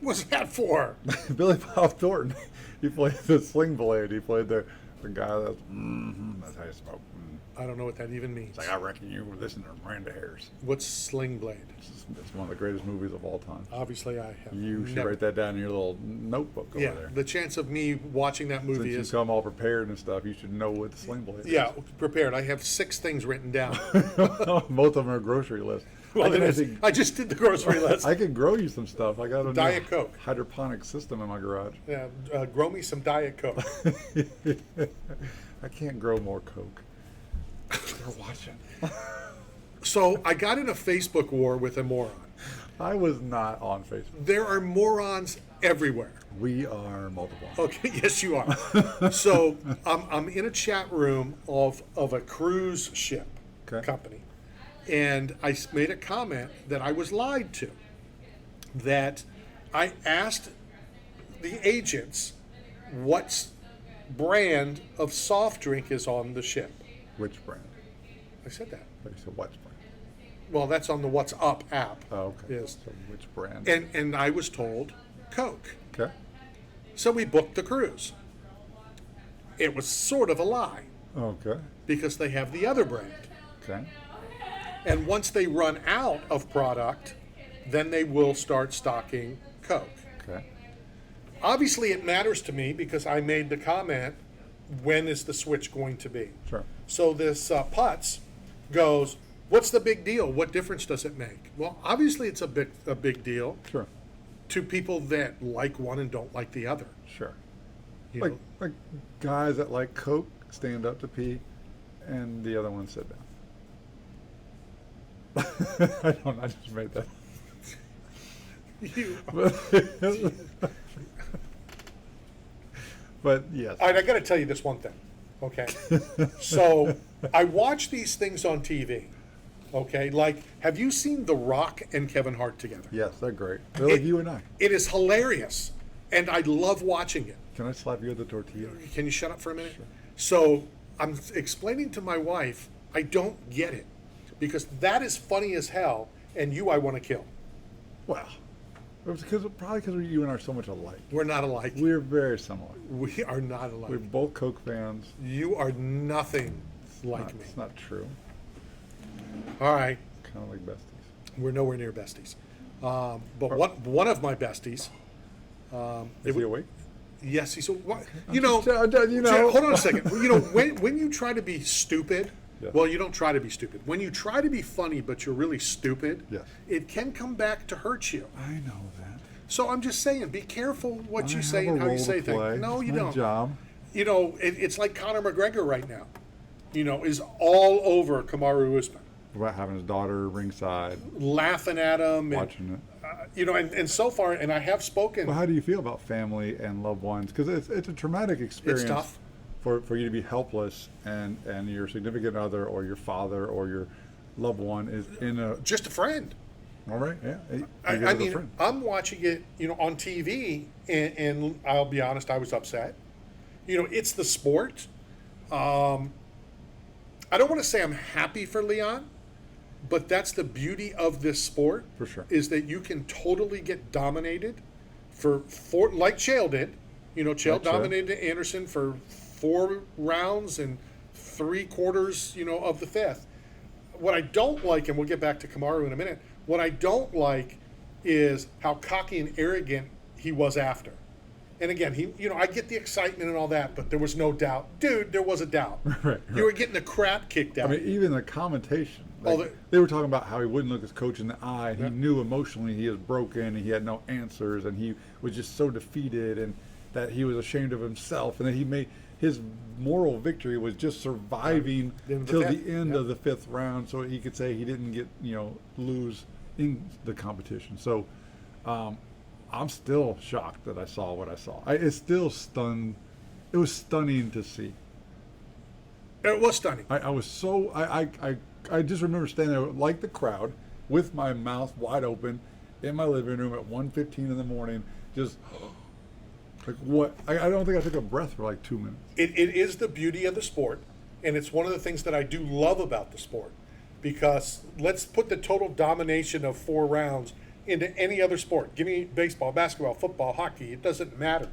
was that for? Billy Bob Thornton. He played the sling blade. He played the guy that's how you smoke. I don't know what that even means. It's like, I reckon you were listening to Miranda Harris. What's Sling Blade? It's one of the greatest movies of all time. Obviously, I have. You should never. write that down in your little notebook over there. The chance of me watching that movie Since is... you come all prepared and stuff, you should know what the sling blade is. Yeah, prepared. I have 6 things written down. Most of them are grocery list. Well, I just did the grocery list. I could grow you some stuff. I got a Diet Coke. hydroponic system in my garage. Yeah, grow me some Diet Coke. I can't grow more Coke. They're watching. So I got in a Facebook war with a moron. I was not on Facebook. There are morons everywhere. We are multiple. Okay, yes, you are. So I'm in a chat room of a cruise ship company, and I made a comment that I was lied to. That I asked the agents what brand of soft drink is on the ship. Which brand? I said that. You said what brand? Well, that's on the What's Up app. Oh, okay. Is. So which brand? And I was told Coke. Okay. So we booked the cruise. It was sort of a lie. Okay. Because they have the other brand. Okay. And once they run out of product, then they will start stocking Coke. Okay. Obviously, it matters to me because I made the comment, when is the switch going to be? Sure. So this Putz goes, what's the big deal? What difference does it make? Well, obviously it's a big deal. Sure. To people that like one and don't like the other. Sure. You Like know? guys that like Coke stand up to pee, and the other one sit down. I just made that. But yes. All right, I got to tell you this one thing. Okay. So I watch these things on TV. Okay. Like, have you seen The Rock and Kevin Hart together? Yes, they're great. They're like you and I. It is hilarious. And I love watching it. Can I slap you with the tortilla? Can you shut up for a minute? Sure. So I'm explaining to my wife, I don't get it. Because that is funny as hell, and you I want to kill. Well, it was probably because you and I are so much alike. We're not alike. We're very similar. We are not alike. We're both Coke fans. You are nothing like me. It's not true. All right. Kind of like besties. We're nowhere near besties. But one of my besties. Is he awake? Yes, he's a. You know. Hold on a second. You know, when you try to be stupid, yeah. Well, you don't try to be stupid. When you try to be funny, but you're really stupid, yes. It can come back to hurt you. I know that. So I'm just saying, be careful what you say and how you say things. No, it's you my don't. Job. You know, it's like Conor McGregor right now. You know, is all over Kamaru Usman. About having his daughter ringside, laughing at him, watching it. You know, and so far, and I have spoken. Well, how do you feel about family and loved ones? Because it's a traumatic experience. It's tough. For you to be helpless and your significant other or your father or your loved one is in a... Just a friend. All right, yeah. I mean, I'm watching it, you know, on TV, and I'll be honest, I was upset. You know, it's the sport. I don't want to say I'm happy for Leon, but that's the beauty of this sport. For sure. Is that you can totally get dominated for like Chael did. You know, Chael dominated Anderson for 4 rounds and 3/4, you know, of the 5th. What I don't like, and we'll get back to Kamaru in a minute, what I don't like is how cocky and arrogant he was after. And again, I get the excitement and all that, but there was no doubt. Dude, there was a doubt. Right. You were getting the crap kicked out. I mean, even the commentation. They were talking about how he wouldn't look his coach in the eye. And he knew emotionally he was broken and he had no answers and he was just so defeated and that he was ashamed of himself and that he made his moral victory was just surviving till the end of the 5th round so he could say he didn't get, lose in the competition. So I'm still shocked that I saw what I saw. It's still stunned. It was stunning to see. It was stunning. I was so I just remember standing there like the crowd with my mouth wide open in my living room at 1:15 in the morning, just like what? I don't think I took a breath for like 2 minutes. It is the beauty of the sport, and it's one of the things that I do love about the sport, because let's put the total domination of 4 rounds into any other sport. Give me baseball, basketball, football, hockey. It doesn't matter.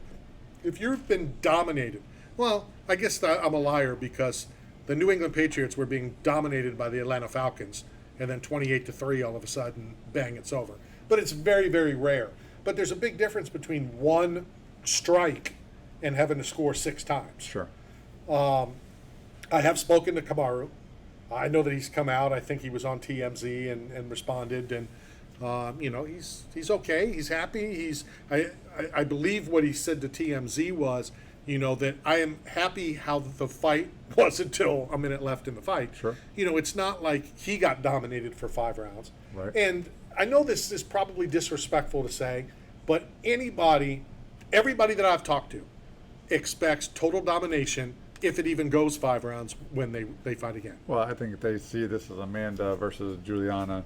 If you've been dominated, well, I guess that I'm a liar because the New England Patriots were being dominated by the Atlanta Falcons, and then 28-3 all of a sudden, bang, it's over. But it's very, very rare. But there's a big difference between one strike and having to score 6 times. Sure. I have spoken to Kamaru. I know that he's come out. I think he was on TMZ and responded, and he's okay. He's happy. I believe what he said to TMZ was, that I am happy how the fight was until a minute left in the fight. Sure. It's not like he got dominated for 5 rounds. Right. And I know this is probably disrespectful to say, but everybody that I've talked to expects total domination if it even goes 5 rounds when they fight again. Well, I think if they see this as Amanda versus Juliana,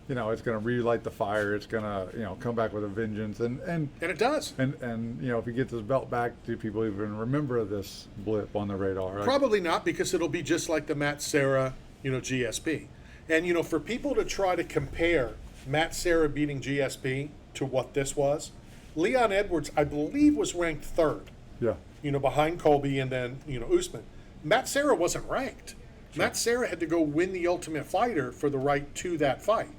it's going to relight the fire. It's going to, come back with a vengeance. And it does. And if he gets his belt back, do people even remember this blip on the radar? Probably not, because it'll be just like the Matt Serra, GSP. And, for people to try to compare Matt Serra beating GSP to what this was, Leon Edwards, I believe, was ranked 3rd. Yeah. Behind Colby and then, Usman. Matt Serra wasn't ranked. Sure. Matt Serra had to go win the Ultimate Fighter for the right to that fight.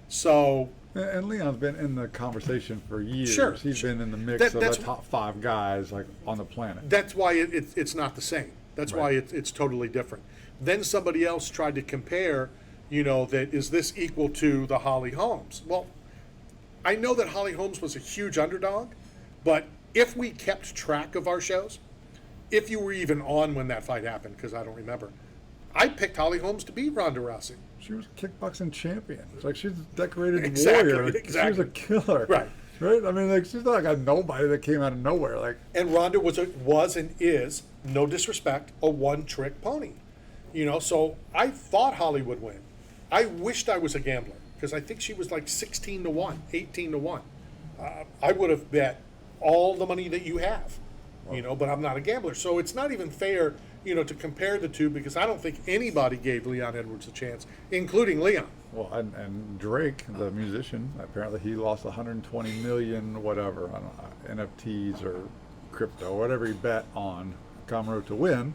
So. And Leon's been in the conversation for years. Sure. He's been in the mix of the top 5 guys on the planet. That's why it's not the same. That's right. why it's totally different. Then somebody else tried to compare, that is this equal to the Holly Holmes? Well, I know that Holly Holmes was a huge underdog, but if we kept track of our shows, if you were even on when that fight happened, because I don't remember, I picked Holly Holmes to beat Ronda Rousey. She was a kickboxing champion. It's like she's a decorated exactly, warrior. Exactly. She was a killer. Right. Right? I mean, she's not like a nobody that came out of nowhere. And Ronda was and is, no disrespect, a one-trick pony. So I thought Holly would win. I wished I was a gambler, because I think she was like 16-1, 18-1. I would have bet all the money that you have, but I'm not a gambler. So it's not even fair, to compare the two, because I don't think anybody gave Leon Edwards a chance, including Leon. Well, and Drake, the musician, apparently he lost 120 million, whatever, on NFTs or crypto, whatever he bet on Kamaru to win.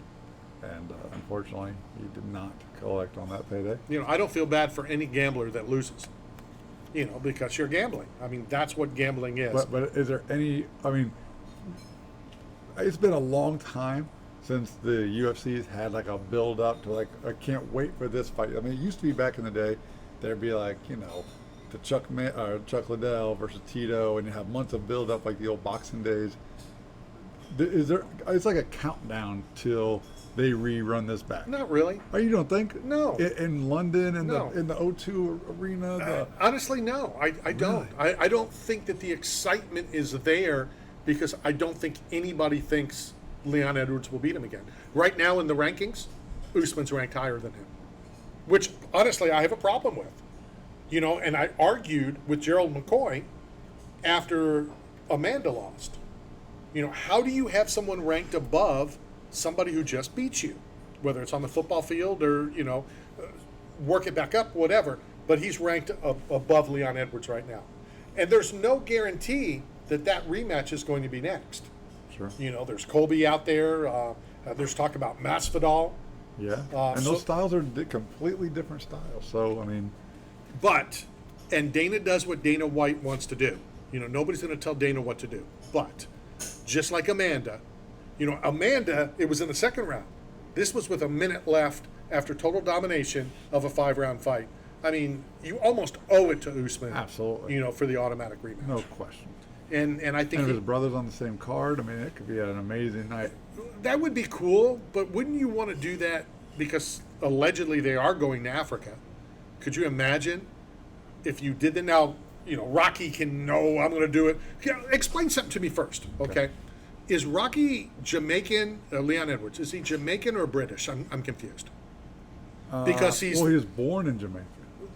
And unfortunately, he did not collect on that payday. I don't feel bad for any gambler that loses, because you're gambling. I mean, that's what gambling is. But is there any, it's been a long time since the UFC has had a build up to I can't wait for this fight. I mean, it used to be back in the day, there'd be the Chuck Liddell versus Tito, and you have months of build up like the old boxing days. It's like a countdown till they rerun this back. Not really. Oh, you don't think? No. In London, in No. the O2 arena? Honestly, no. I don't. Really? I don't think that the excitement is there, because I don't think anybody thinks Leon Edwards will beat him again. Right now in the rankings, Usman's ranked higher than him, which honestly I have a problem with. And I argued with Gerald McCoy after Amanda lost. How do you have someone ranked above somebody who just beats you, whether it's on the football field or, work it back up, whatever, but he's ranked above Leon Edwards right now. And there's no guarantee that rematch is going to be next. Sure. There's Colby out there. There's talk about Masvidal. Yeah. And those styles are completely different styles. So, and Dana does what Dana White wants to do. Nobody's going to tell Dana what to do. But just like Amanda, it was in the 2nd round. This was with a minute left after total domination of a 5-round fight. I mean, you almost owe it to Usman. Absolutely. For the automatic rematch. No question. And I think if his brother's on the same card, it could be an amazing night. That would be cool, but wouldn't you want to do that because allegedly they are going to Africa? Could you imagine if you did that? Now, Rocky can know I'm going to do it. Explain something to me first, okay? Is Rocky Jamaican, Leon Edwards, is he Jamaican or British? I'm confused. Because he was born in Jamaica.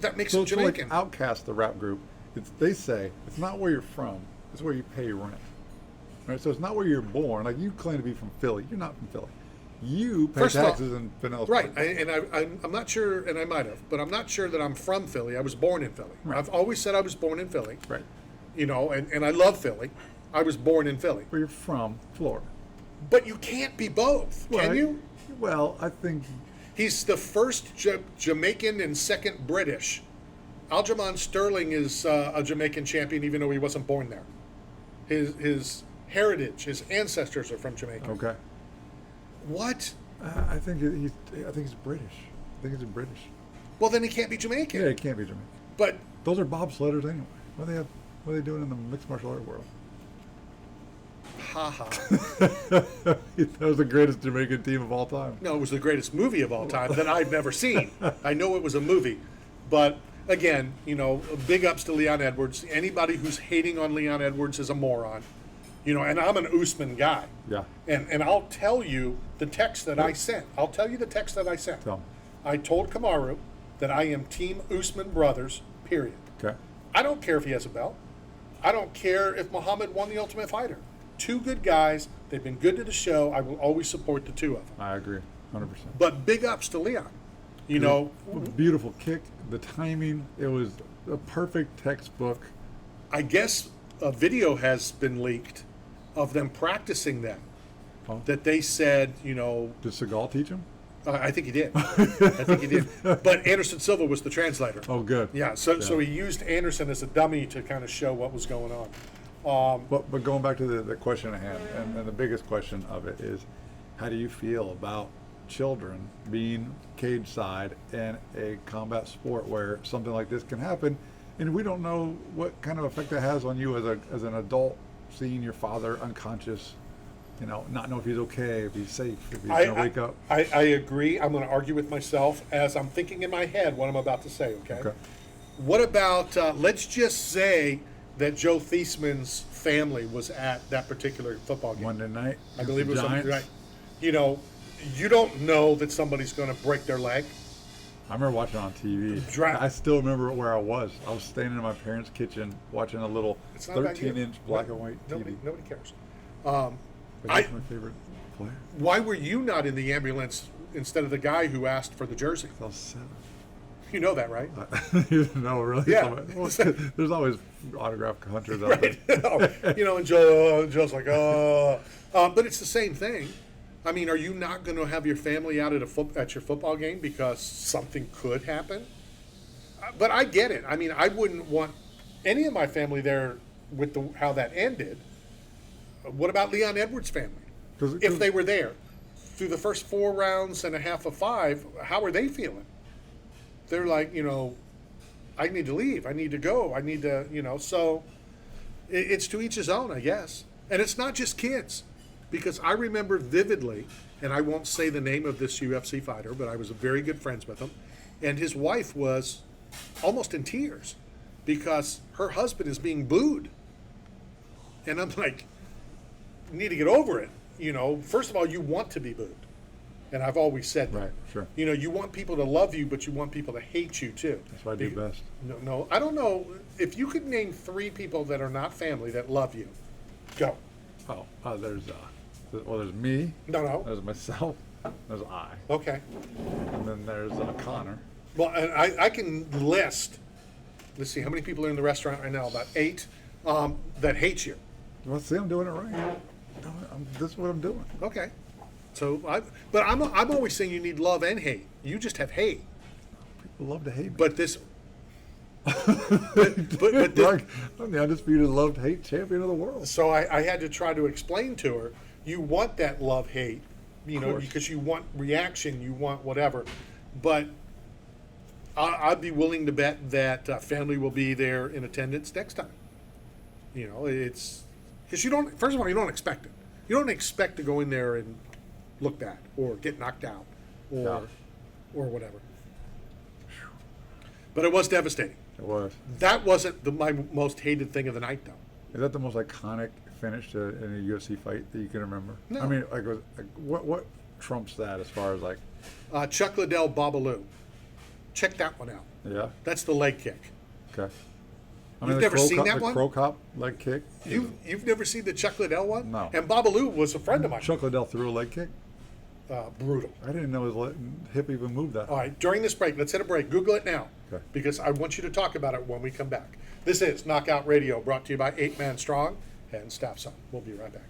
That makes him Jamaican. So like Outkast, the rap group, they say it's not where you're from, it's where you pay rent. Right? So it's not where you're born. Like you claim to be from Philly. You're not from Philly. You pay First of all, taxes in Pinellas right, Park. I'm not sure, and I might have, but I'm not sure that I'm from Philly. I was born in Philly. Right. I've always said I was born in Philly. Right. You know, and I love Philly. I was born in Philly. Well, you're from Florida. But you can't be both, can you? Well, I think He's the first Jamaican and second British. Aljamain Sterling is a Jamaican champion, even though he wasn't born there. His heritage, his ancestors are from Jamaica. okay. What? I think he's British. I think he's British. Well, then he can't be Jamaican. Yeah, it can't be Jamaican. But Those are bobsledders anyway. What are they doing in the mixed martial art world? haha. That was the greatest Jamaican team of all time. No, it was the greatest movie of all time that I've never seen. I know it was a movie, but again, you know, big ups to Leon Edwards. Anybody who's hating on Leon Edwards is a moron. You know, and I'm an Usman guy. Yeah. And I'll tell you the text that I sent. I'll tell you the text that I sent. Tell me. I told Kamaru that I am Team Usman Brothers, period. Okay. I don't care if he has a belt. I don't care if Muhammad won the Ultimate Fighter. Two good guys. They've been good to the show. I will always support the two of them. I agree, 100%. But big ups to Leon. You know, Beautiful kick, the timing. It was a perfect textbook. I guess a video has been leaked of them practicing that. Oh. That they said, you know, Did Seagal teach him? I think he did. I think he did. But Anderson Silva was the translator. Oh, good. Yeah, so he used Anderson as a dummy to kind of show what was going on. But going back to the question at hand, and the biggest question of it is, how do you feel about children being cage side in a combat sport where something like this can happen, and we don't know what kind of effect that has on you as an adult, seeing your father unconscious, you know, not know if he's okay, if he's safe, if he's going to wake up. I agree. I'm going to argue with myself as I'm thinking in my head what I'm about to say, okay? What about, let's just say that Joe Theismann's family was at that particular football game. Monday night, I believe it was Giants. right. You know, you don't know that somebody's going to break their leg. I remember watching it on TV. I still remember where I was. I was standing in my parents' kitchen watching a little 13-inch black and white TV. Nobody cares. That's my favorite player. Why were you not in the ambulance instead of the guy who asked for the jersey? I was 7. You know that, right? No, really? Yeah. There's always autograph hunters out there. You know, and Joe's like, oh. But it's the same thing. I mean, are you not going to have your family out at your football game because something could happen? But I get it. I mean, I wouldn't want any of my family there with how that ended. What about Leon Edwards' family? If they were there through the first 4 rounds and a half of 5, how are they feeling? They're like, you know, I need to leave. I need to go. I need to, you know. So it's to each his own, I guess. And it's not just kids. Because I remember vividly, and I won't say the name of this UFC fighter, but I was very good friends with him. And his wife was almost in tears because her husband is being booed. And I'm like, you need to get over it. You know, first of all, you want to be booed. And I've always said that. Right, sure. You know, you want people to love you, but you want people to hate you too. That's what I do best. No, I don't know. If you could name 3 people that are not family that love you, go. There's me. No. There's myself. There's I. Okay. And then there's Conor. Well, and I can list, let's see, how many people are in the restaurant right now? About 8 that hate you. Well, see, I'm doing it right. This is what I'm doing. Okay. So, I'm always saying you need love and hate. You just have hate. People love to hate me. But this... but this, I'm the undisputed love-hate champion of the world. So I had to try to explain to her, you want that love-hate, you know, because you want reaction, you want whatever. But I'd be willing to bet that family will be there in attendance next time. You know, it's... Because you don't... First of all, you don't expect it. You don't expect to go in there and look bad or get knocked out or whatever. But it was devastating. It was. That wasn't my most hated thing of the night, though. Is that the most iconic finish in a UFC fight that you can remember? No. I mean, what trumps that as far as like... Chuck Liddell, Babalu. Check that one out. Yeah? That's the leg kick. Okay. You've never seen that one? The Crow Cop leg kick? You've never seen the Chuck Liddell one? No. And Babalu was a friend of mine. Chuck Liddell threw a leg kick? brutal. I didn't know his hip even moved that. All right, during this break, let's hit a break. Google it now, Okay. because I want you to talk about it when we come back. This is Knockout Radio, brought to you by 8 Man Strong and Staff Son. We'll be right back.